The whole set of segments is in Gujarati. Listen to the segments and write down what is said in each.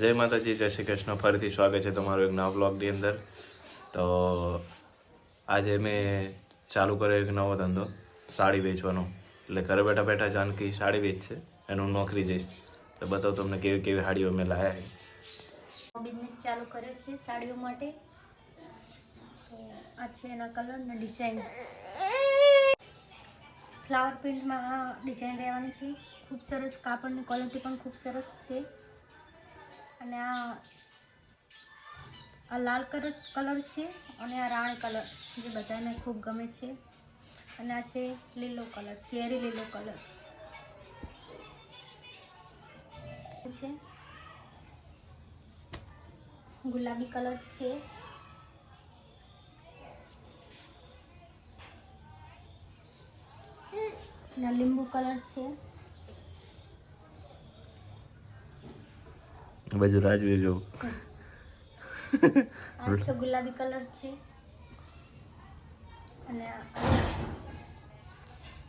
જય માતાજી, જય શ્રી કૃષ્ણ. ફરીથી સ્વાગત છે તમારું એક નવા બ્લોગની અંદર. તો આજે મેં ચાલુ કર્યો એક નવો ધંધો, સાડી વેચવાનો. એટલે ઘરે બેઠા બેઠા જાનકી સાડી વેચશે અને હું નોકરી જઈશ. તો બતાવું તમને કેવી કેવી સાડીઓ મેં લાયા છે. બિઝનેસ ચાલુ કર્યો છે સાડીઓ માટે. તો આ છે એના કલર ને ડિઝાઇન. ફ્લાવર પ્રિન્ટમાં આ ડિઝાઇન રહેવાની છે. ખૂબ સરસ, કાપડની ક્વોલિટી પણ ખૂબ સરસ છે. અને આ લાલ કલર છે અને આ રાણી કલર જે બધાને ખૂબ ગમે છે. અને આ છે લીલો કલર, ચેરી લીલો કલર છે. ગુલાબી કલર છે. અને લીંબુ કલર છે. બાજુ રાજવીર જો આ છે ગુલાબી કલર છે. અને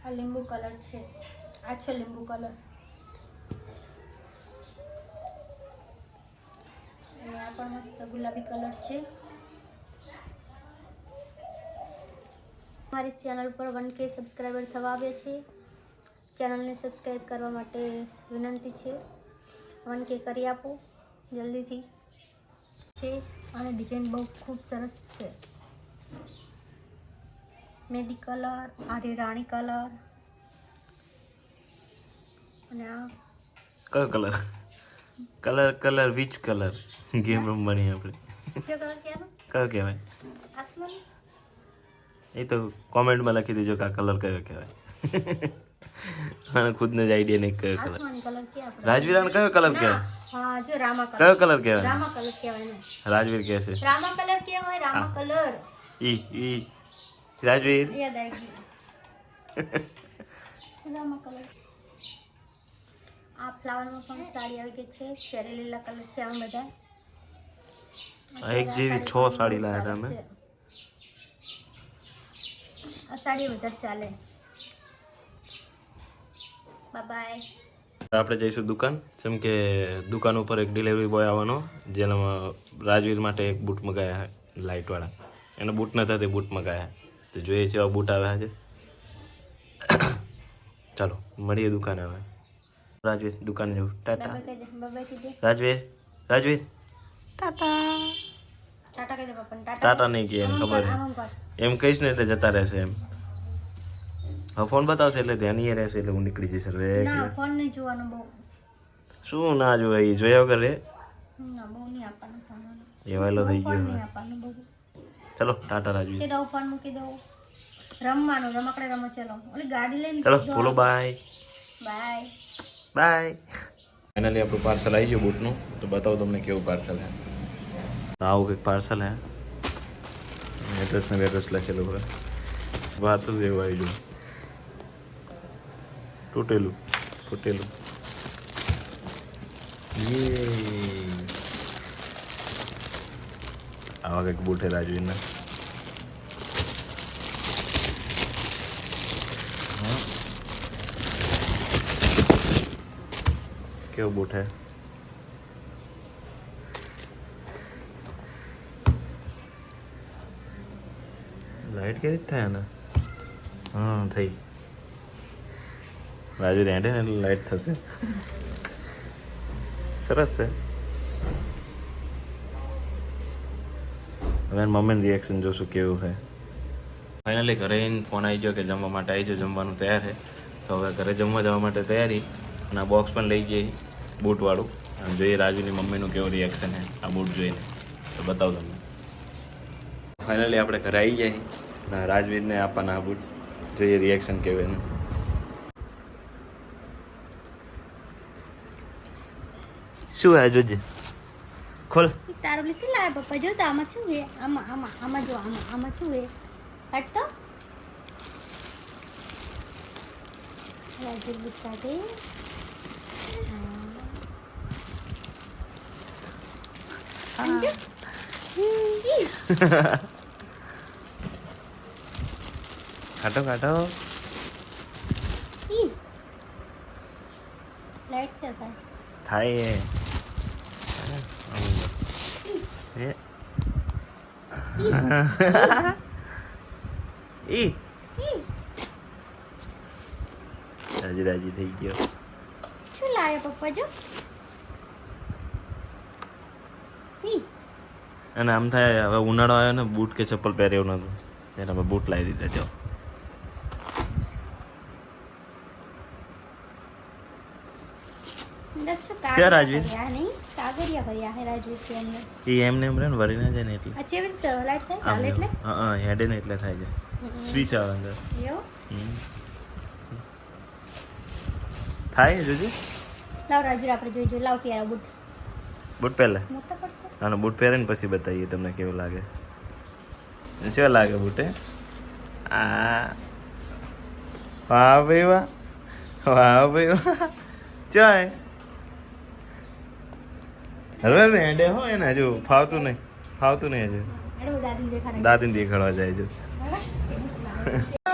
આ લીંબુ કલર છે. આ છે લીંબુ કલર. અને આ પણ મસ્ત ગુલાબી કલર છે. મારી ચેનલ પર 1K સબસ્ક્રાઈબર થવા આવે છે. ચેનલને સબસ્ક્રાઈબ કરવા માટે વિનંતી છે. 1K કરી આપો જલ્દીથી છે. અને ડિઝાઇન બહુ ખૂબ સરસ છે. મહેંદી કલર, આરે રાણી કલર. અને આ કયો colour? Colour which colour game રમવાની આપણે. જે કલર કહેવાનો કયો કહેવાય આસમાની. એ તો કોમેન્ટમાં લખી દેજો કે આ કલર કયો કહેવાય. મને ખુદને જ આઈડિયા નહીં કયો કલર. આસમાની કલર કે આપણે રાજવીરાને કયો કલર કહેવાય? હા, જો રામા કલર. કયો કલર કહેવાય? રામા કલર કહેવાય ને. રાજવીર કહે છે રામા કલર કહેવાય. રામા કલર ઈ રાજવીર. યાદ આવી ગયું. રામા કલર. આ ફ્લાવરમાં પણ સાડી આવી ગઈ છે. ચેરી લીલા કલર છે. આમ બધા એક જેવી 6 સાડી લાયા હતા અમે. આ સાડી વધારે ચાલે. બાય. આપણે જઈશું દુકાન, જેમ કે દુકાન ઉપર એક ડિલિવરી બોય આવવાનો, જેનામાં રાજવીર માટે એક બૂટ મગાયા લાઇટવાળા. એને બૂટ નતા તે બૂટ મગાયા. તો જોઈએ છે બૂટ આવ્યા છે. ચાલો મળીએ દુકાને. હવે રાજવીર દુકાને જવું. ટાટા બાય કહી દે. રાજવીર. રાજવીર ટાટા. ટાટા કહી દે પપ્પાને. ટાટા નહીં કે એને ખબર એમ કહીશ ને એટલે જતા રહેશે એમ. હવે ફોન બતાવશે એટલે ધ્યાન નહીં રહેશે એટલે હું નીકળી જઈશ. હવે ના, ફોન નહીં જોવાનો બહુ. શું ના જોવે એ જોયા વગર રે. ના, બહુ નહીં આપવાનું ફોન. એવાયલો થઈ ફોન ગયો. નહીં આપવાનું બહુ. ચલો ટાટા રાજવી. કે રહું ફોન મૂકી દઉં. રમવાનું, રમકડે રમો. ચલો ઓલી ગાડી લઈને ચલો બોલો બાય. બાય. બાય. ફાઇનલી આપણું પાર્સલ આવી ગયું બૂટનું. તો બતાવો તમને કેવું પાર્સલ હે. આવું કંઈક પાર્સલ હે. એડ્રેસ ને એડ્રેસ લખેલું હોય. પાર્સલ જેવું આવી ગયું. તૂટેલું ફૂટેલું. આવા કંઈક બૂટ હે રાજવીરના. કેવો બૂટ હે. લાઈટ કેવી રીતે થાય ને? હા થઈ. રાજુ રેડે ને એટલે લાઈટ થશે. સરસ છે. હવે મમ્મીનું રિએક્શન જોશું કેવું છે. ફાઇનલી ઘરે ફોન આવી ગયો કે જમવા માટે આવી ગયો, જમવાનું તૈયાર છે. તો હવે ઘરે જમવા જવા માટે તૈયારી. અને આ બોક્સ પણ લઈ જઈ બૂટવાળું. અને જોઈએ રાજુની મમ્મીનું કેવું રિએક્શન છે આ બૂટ જોઈને. તો બતાવો તમને. ફાઇનલી આપણે ઘરે આવી જાય અને રાજવીરને આપવાના આ બૂટ. જોઈએ રિએક્શન કેવું એનું. શું આ જોજે. ખોલ. તારું શું લાવે પપ્પા? જો તો આમાં શું છે? આમાં આમાં આમાં જો આમાં શું છે? હટ તો. રાજુ બુસાડે. સમજો? કાટો કાટો. લાઈટ છે થાય. થાય એ ઈ રાજી થઈ ગયો. શું લાવે પપ્પા જો અને આમ થાય હવે ઉનાળો આવ્યો ને બૂટ કે ચપ્પલ પહેર્યો નતું ત્યારે અમે બૂટ લાવી દીધા. જો ક્યાં રાજવી? કાગરિયા ભર્યા હે રાજવી છે એમને. એ એમને એમ રહે ને વરી ના જાય ને એટલે આ કેવી રીતે લાઈટ થાય હાલે એટલે હા હેડે ને એટલે થાય છે. સ્વિચ આવે અંદર એવું થાય જોજે. લાવ રાજવી આપણે જોઈજો. લાવ પ્યારા બૂટ બૂટ પહેલા મોટા પડશે. અને બૂટ પહેરીને પછી બતાવીએ તમને કેવું લાગે. શું લાગે બૂટે? આ વાહ ભાઈ વાહ, વાહ ભાઈ વાહ. ચાય હવે હેડે હો એને હજુ ફાવતું નહીં હજુ. દાદી દેખાડે દાદીને દેખાડવા જાય છે. બરાબર